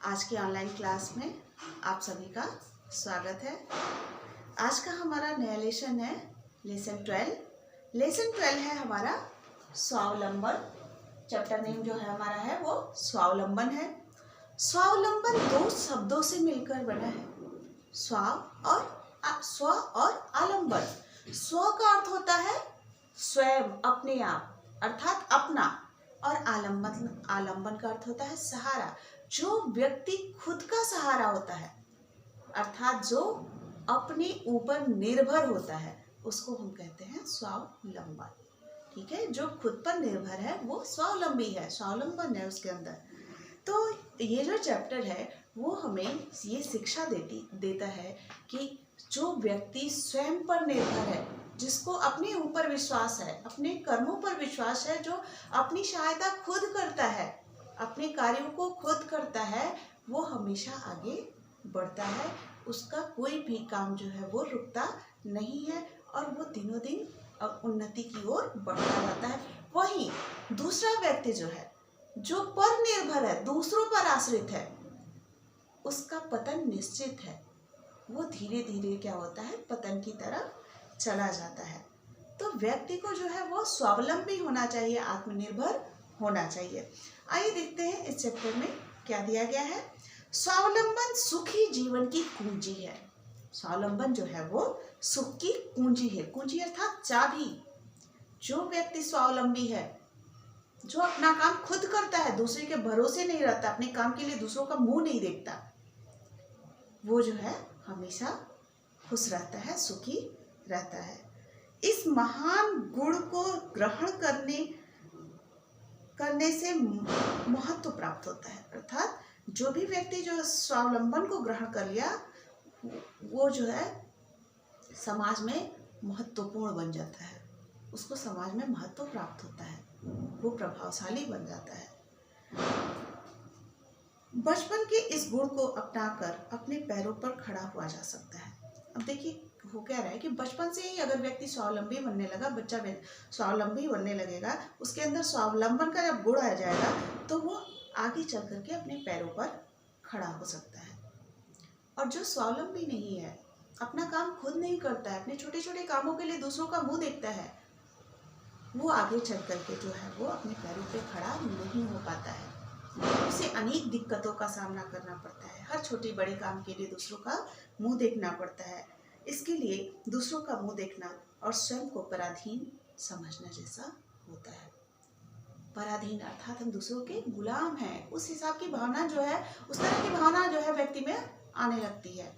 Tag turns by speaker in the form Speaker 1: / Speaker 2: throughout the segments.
Speaker 1: आज की online class में आप सभी का स्वागत है। आज का हमारा नया लेसन है लेसन 12। लेसन 12 है हमारा स्वावलंबन। चैप्टर नेम जो है हमारा है वो स्वावलंबन है। स्वावलंबन दो शब्दों से मिलकर बना है, स्व और आलंबन। स्व का अर्थ होता है स्वयं, अपने आप, अर्थात अपना, और आलंबन का अर्थ होता है सहारा। जो व्यक्ति खुद का सहारा होता है, अर्थात जो अपने ऊपर निर्भर होता है, उसको हम कहते हैं स्वावलंबन। ठीक है, जो खुद पर निर्भर है वो स्वावलंबी है, स्वावलंबन है उसके अंदर। तो ये जो चैप्टर है वो हमें ये शिक्षा देता है कि जो व्यक्ति स्वयं पर निर्भर है, जिसको अपने ऊपर विश्वास है, अपने कर्मों पर विश्वास है, जो अपनी सहायता खुद करता है, अपने कार्यों को खुद करता है, वो हमेशा आगे बढ़ता है। उसका कोई भी काम जो है वो रुकता नहीं है और वो दिनों दिन उन्नति की ओर बढ़ता रहता है। वहीं दूसरा व्यक्ति जो है, जो पर निर्भर है, दूसरों पर आश्रित है, उसका पतन निश्चित है। वो धीरे धीरे क्या होता है, पतन की तरफ चला जाता है। तो व्यक्ति को जो है वो स्वावलंबी होना चाहिए, आत्मनिर्भर होना चाहिए। आइए देखते हैं इस चैप्टर में क्या दिया गया है। स्वावलंबन सुखी जीवन की कुंजी है। स्वावलंबन जो है वो सुख की कुंजी है। कुंजी अर्थात चाबी। जो व्यक्ति स्वावलंबी है, जो अपना काम खुद करता है, दूसरे के भरोसे नहीं रहता, अपने काम के लिए दूसरों का मुंह नहीं देखता, वो जो है हमेशा खुश रहता है, सुखी रहता है। इस महान गुण को ग्रहण करने से महत्व प्राप्त होता है। अर्थात जो भी व्यक्ति जो स्वावलंबन को ग्रहण कर लिया, वो जो है समाज में महत्वपूर्ण बन जाता है, उसको समाज में महत्व प्राप्त होता है, वो प्रभावशाली बन जाता है। बचपन के इस गुण को अपनाकर अपने पैरों पर खड़ा हुआ जा सकता है। अब देखिए हो क्या रहा है कि बचपन से ही अगर व्यक्ति स्वावलंबी बनने लगा, बच्चा स्वावलंबी बनने लगेगा, उसके अंदर स्वावलंबन का जब गुण आ जाएगा तो वो आगे चल करके अपने पैरों पर खड़ा हो सकता है। और जो स्वावलंबी नहीं है, अपना काम खुद नहीं करता है, अपने छोटे छोटे कामों के लिए दूसरों का मुंह देखता है, वो आगे चल करके जो है वो अपने पैरों पे खड़ा नहीं हो पाता है। उसे अनेक दिक्कतों का सामना करना पड़ता है। हर छोटे बड़े काम के लिए दूसरों का मुंह देखना पड़ता है। इसके लिए दूसरों का मुंह देखना और स्वयं को पराधीन समझना जैसा होता है। पराधीन अर्थात हम दूसरों के गुलाम हैं, उस हिसाब की भावना जो है, उस तरह की भावना जो है व्यक्ति में आने लगती है।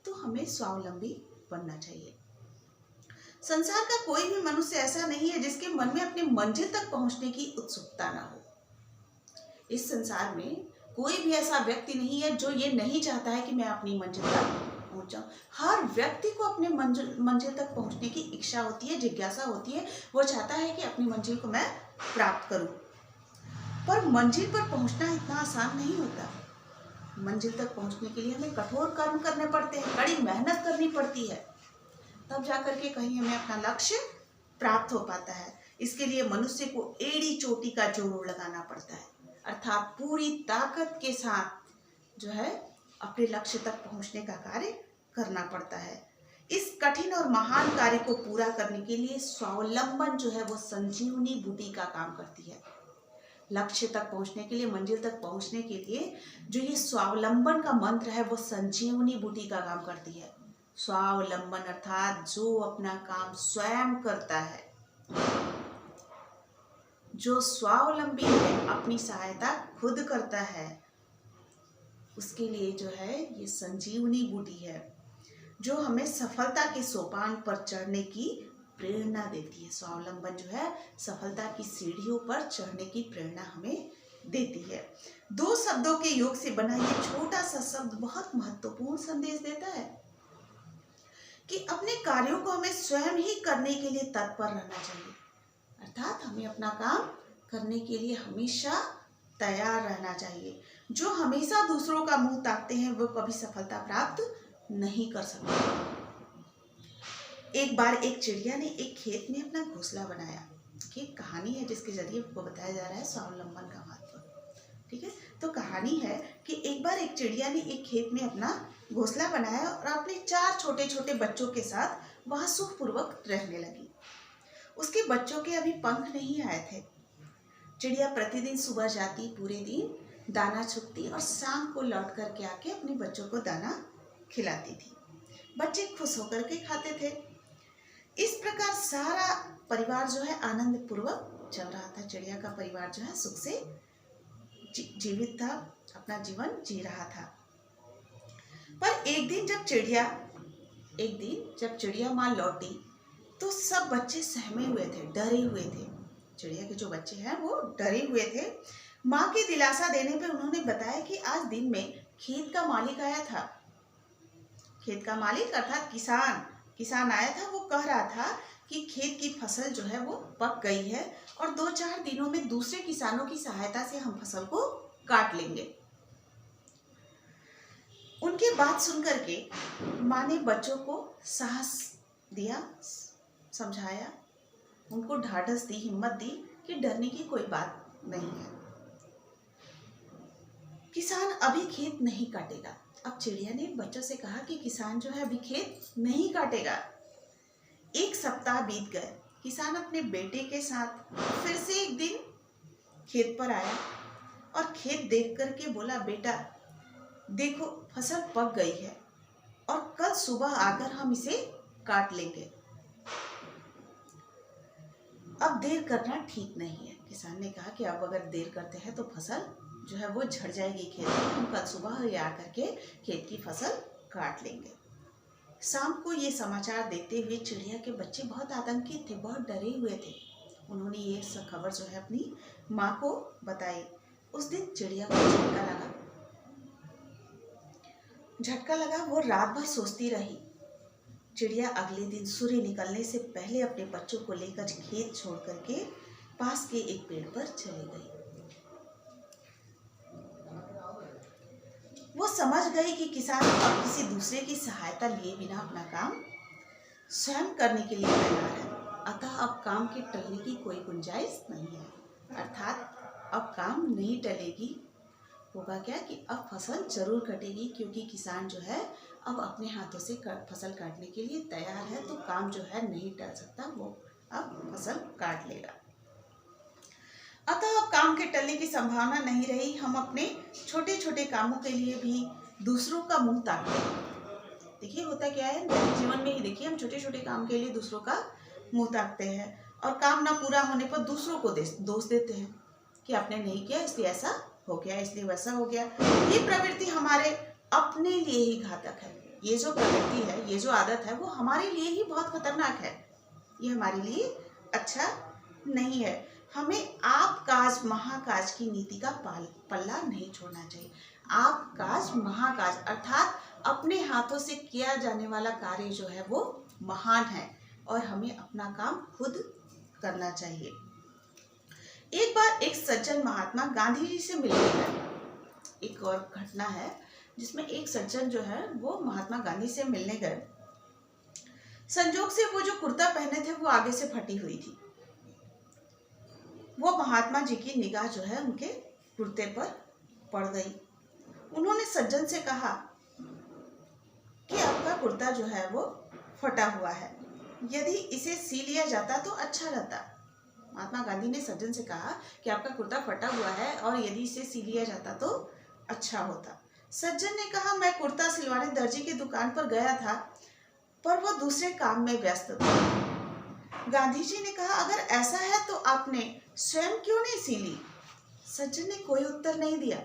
Speaker 1: तो हमें स्वावलंबी बनना चाहिए। संसार का कोई भी मनुष्य ऐसा नहीं है जिसके मन में अपनी मंजिल तक पहुंचने की उत्सुकता ना हो। इस संसार में कोई भी ऐसा व्यक्ति नहीं है जो ये नहीं चाहता है कि मैं अपनी मंजिल तक पहुंच जाऊं। हर व्यक्ति को अपने मंजिल तक पहुंचने की इच्छा होती है, जिज्ञासा होती है। वो चाहता है कि अपनी मंजिल को मैं प्राप्त करूं। पर मंजिल पर पहुंचना इतना आसान नहीं होता। मंजिल तक पहुंचने के लिए हमें कठोर कर्म करने पड़ते हैं, कड़ी मेहनत करनी पड़ती है, तब जाकर के कहीं हमें अपना लक्ष्य प्राप्त हो पाता है। इसके लिए मनुष्य को एड़ी चोटी का जोर लगाना पड़ता है, अर्थात पूरी ताकत के साथ जो है अपने लक्ष्य तक पहुंचने का कार्य करना पड़ता है। इस कठिन और महान कार्य को पूरा करने के लिए स्वावलंबन जो है वो संजीवनी बूटी का काम करती है। लक्ष्य तक पहुंचने के लिए, मंजिल तक पहुंचने के लिए जो ये स्वावलंबन का मंत्र है वो संजीवनी बूटी का काम करती है। स्वावलंबन अर्थात जो अपना काम स्वयं करता है, जो स्वावलंबी है, अपनी सहायता खुद करता है, उसके लिए जो है ये संजीवनी बूटी है, जो हमें सफलता के सोपान पर चढ़ने की प्रेरणा देती है। स्वावलंबन जो है सफलता की सीढ़ियों पर चढ़ने की प्रेरणा हमें देती है। दो शब्दों के योग से बना ये छोटा सा शब्द बहुत महत्वपूर्ण संदेश देता है कि अपने कार्यों को हमें स्वयं ही करने के लिए तत्पर रहना चाहिए। अर्थात हमें अपना काम करने के लिए हमेशा तैयार रहना चाहिए। जो हमेशा दूसरों का मुंह ताकते हैं वो कभी सफलता प्राप्त नहीं कर सकते। एक बार एक चिड़िया ने एक खेत में अपना घोंसला बनाया। कि कहानी है जिसके जरिए आपको बताया जा रहा है स्वावलंबन का महत्व। ठीक है, तो कहानी है कि कि एक बार एक चिड़िया ने एक खेत में अपना घोंसला बनाया और अपने 4 छोटे छोटे बच्चों के साथ वहां सुखपूर्वक रहने लगी। उसके बच्चों के अभी पंख नहीं आए थे। चिड़िया प्रतिदिन सुबह जाती, पूरे दिन दाना चुगती और शाम को लौट करके आके अपने बच्चों को दाना खिलाती थी। बच्चे खुश होकर के खाते थे। इस प्रकार सारा परिवार जो है आनंद पूर्वक चल रहा था। चिड़िया का परिवार जो है सुख से जीवित था, अपना जीवन जी रहा था। पर एक दिन जब चिड़िया माँ लौटी तो सब बच्चे सहमे हुए थे, डरे हुए थे। चिड़िया के जो बच्चे हैं वो डरे हुए थे। माँ की दिलासा देने पे उन्होंने बताया कि आज दिन में खेत का मालिक आया था। खेत का मालिक अर्थात किसान आया था। वो कह रहा था कि खेत की फसल जो है वो पक गई है और 2-4 दिनों में दूसरे किसानों की सहायता से हम फसल को काट लेंगे। उनकी बात सुनकर के माँ ने बच्चों को साहस दिया, समझाया, उनको ढाढ़स दी, हिम्मत दी कि डरने की कोई बात नहीं है। किसान अभी खेत नहीं काटेगा। अब चिड़िया ने बच्चों से कहा कि किसान जो है अभी खेत नहीं काटेगा। 1 सप्ताह बीत गए। किसान अपने बेटे के साथ फिर से एक दिन खेत पर आया और खेत देख करके बोला, बेटा देखो फसल पक गई है और कल सुबह आकर हम इसे काट लेंगे। अब देर करना ठीक नहीं है। किसान ने कहा कि अब अगर देर करते हैं तो फसल जो है वो झड़ जाएगी खेत में। हम कल सुबह ही आकर के खेत की फसल काट लेंगे। शाम को ये समाचार देते हुए चिड़िया के बच्चे बहुत आतंकित थे, बहुत डरे हुए थे। उन्होंने ये सब खबर जो है अपनी माँ को बताई। उस दिन चिड़िया को झटका लगा। वो रात भर सोचती रही। चिड़िया अगले दिन सूर्य निकलने से पहले अपने बच्चों को लेकर खेत छोड़ करके पास के एक पेड़ पर चली गई। वो समझ गई कि किसान अब किसी दूसरे की सहायता लिए बिना अपना काम स्वयं करने के लिए तैयार है। अतः अब काम के टलने की कोई गुंजाइश नहीं है। अर्थात अब काम नहीं टलेगी। होगा क्या कि अब फसल जरूर कटेगी, क्योंकि किसान जो है अब अपने हाथों से फसल काटने के लिए तैयार है। तो काम जो है नहीं टल सकता, वो अब फसल काट लेगा। अतः अब काम के टलने की संभावना नहीं रही। हम अपने छोटे छोटे कामों के लिए भी दूसरों का मुंह ताकते हैं। देखिए होता क्या है जीवन में ही, देखिए हम छोटे छोटे काम के लिए दूसरों का मुंह ताकते हैं और काम ना पूरा होने पर दूसरों को दोष देते हैं कि आपने नहीं किया इसलिए ऐसा हो गया, इसलिए वैसा हो गया। ये प्रवृत्ति हमारे अपने लिए ही घातक है। ये जो प्रवृत्ति है, ये जो आदत है, वो हमारे लिए ही बहुत खतरनाक है। ये हमारे लिए अच्छा नहीं है। हमें आप काज महाकाज की नीति का पल्ला नहीं छोड़ना चाहिए। आप काज महाकाज अर्थात अपने हाथों से किया जाने वाला कार्य जो है वो महान है और हमें अपना काम खुद करना चाहिए। एक बार एक सज्जन महात्मा गांधी जी से मिलने गए। एक और घटना है जिसमें एक सज्जन जो है वो महात्मा गांधी से मिलने गए। संजोग से वो जो कुर्ता पहने थे वो आगे से फटी हुई थी। वो महात्मा जी की निगाह जो है उनके कुर्ते पर पड़ गई। उन्होंने सज्जन से कहा कि आपका कुर्ता जो है वो फटा हुआ है, यदि इसे सी लिया जाता तो अच्छा रहता। महात्मा गांधी ने सज्जन से कहा कि आपका कुर्ता फटा हुआ है और यदि इसे सी लिया जाता तो अच्छा होता। सज्जन ने कहा, मैं कुर्ता सिलवाने दर्जी की दुकान पर गया था, पर वो दूसरे काम में व्यस्त था। गांधी जी ने कहा, अगर ऐसा है तो आपने स्वयं क्यों नहीं सी ली? सज्जन ने कोई उत्तर नहीं दिया।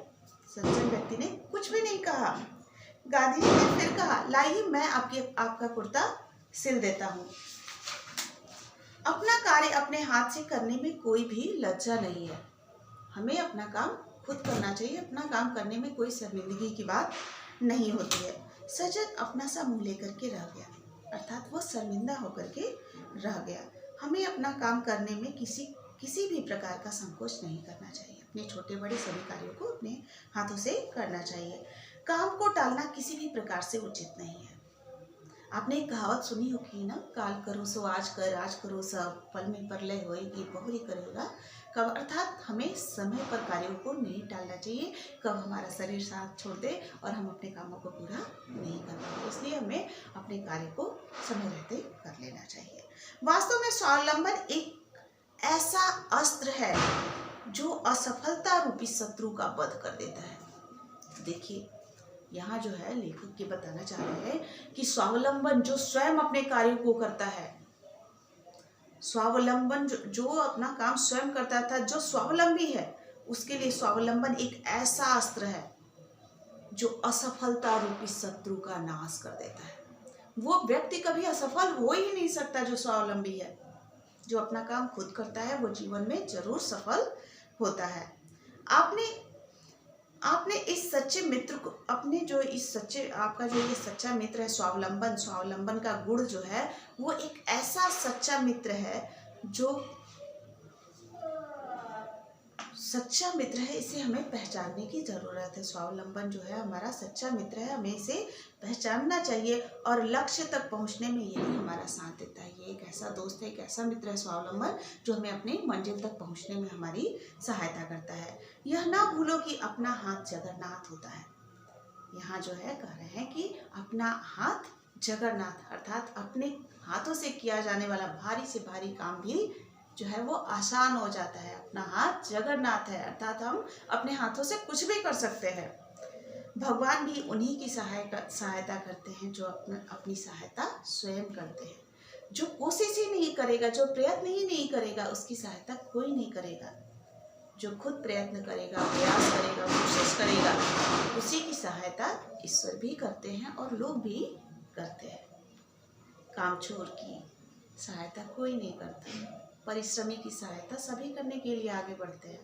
Speaker 1: सज्जन व्यक्ति ने कुछ भी नहीं कहा। गांधी जी ने फिर कहा, लाइए मैं आपका कुर्ता सिल देता हूँ। अपना कार्य अपने हाथ से करने में कोई भी लज्जा नहीं है। हमें अपना काम खुद करना चाहिए। अपना काम करने में कोई शर्मिंदगी की बात नहीं होती है। सज्जन अपना सा मुंह लेकर के रह गया, अर्थात वो शर्मिंदा होकर के रह गया। हमें अपना काम करने में किसी भी प्रकार का संकोच नहीं करना चाहिए। अपने छोटे बड़े सभी कार्यों को अपने हाथों से करना चाहिए। काम को टालना किसी भी प्रकार से उचित नहीं है। आपने एक कहावत सुनी होगी ना, काल करो सो आज कर, आज करो सब, पल में परलय होएगी बहुरी करेगा कब, अर्थात हमें समय पर कार्यों को नहीं टालना चाहिए, कब हमारा शरीर साथ छोड़ दे और हम अपने कामों को पूरा नहीं कर पाते। इसलिए हमें अपने कार्य को समय रहते कर लेना चाहिए। वास्तव में स्वावलंबन एक ऐसा अस्त्र है जो असफलता रूपी शत्रु का वध कर देता है। देखिए यहाँ जो है लेखक ये बताना चाह रहे हैं कि स्वावलंबन जो स्वयं अपने कार्यों को करता है, स्वावलंबन जो अपना काम स्वयं करता था, जो स्वावलंबी है, उसके लिए स्वावलंबन एक ऐसा अस्त्र है जो असफलता रूपी शत्रु का नाश कर देता है। वो व्यक्ति कभी असफल हो ही नहीं सकता जो स्वावलंबी है। जो अपना काम खुद करता है वो जीवन में जरूर सफल होता है। आपने इस सच्चे मित्र को, अपने जो इस सच्चे, आपका जो ये सच्चा मित्र है स्वावलंबन का गुण जो है वो एक ऐसा सच्चा मित्र है जो सच्चा मित्र है। इसे हमें पहचानने की ज़रूरत है। स्वावलंबन जो है हमारा सच्चा मित्र है, हमें इसे पहचानना चाहिए और लक्ष्य तक पहुंचने में यही हमारा साथ देता है। ये एक ऐसा दोस्त है, एक ऐसा मित्र है स्वावलंबन जो हमें अपनी मंजिल तक पहुंचने में हमारी सहायता करता है। यह ना भूलो कि अपना हाथ जगन्नाथ होता है। यहाँ जो है कह रहे हैं कि अपना हाथ जगन्नाथ, अर्थात अपने हाथों से किया जाने वाला भारी से भारी काम भी जो है वो आसान हो जाता है। अपना हाथ जगन्नाथ है, अर्थात हम अपने हाथों से कुछ भी कर सकते हैं। भगवान भी उन्हीं की सहायता करते हैं जो अपनी सहायता स्वयं करते हैं। जो कोशिश ही नहीं करेगा, जो प्रयत्न ही नहीं करेगा, उसकी सहायता कोई नहीं करेगा। जो खुद प्रयत्न करेगा, प्रयास करेगा, कोशिश करेगा, उसी की सहायता ईश्वर भी करते हैं और लोग भी करते हैं। कामचोर की सहायता कोई नहीं करता, परिश्रमी की सहायता सभी करने के लिए आगे बढ़ते हैं।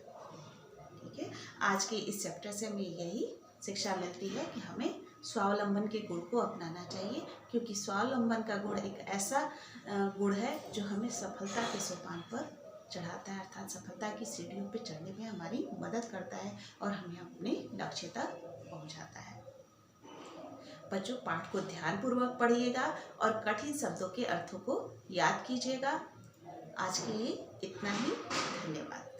Speaker 1: ठीक है, आज के इस चैप्टर से हमें यही शिक्षा मिलती है कि हमें स्वावलंबन के गुण को अपनाना चाहिए, क्योंकि स्वावलंबन का गुण एक ऐसा गुण है जो हमें सफलता के सोपान पर चढ़ाता है, अर्थात सफलता की सीढ़ियों पर चढ़ने में हमारी मदद करता है और हमें अपने लक्ष्य तक पहुंचाता है। बच्चों, पाठ को ध्यानपूर्वक पढ़िएगा और कठिन शब्दों के अर्थों को याद कीजिएगा। आज के लिए इतना ही। धन्यवाद।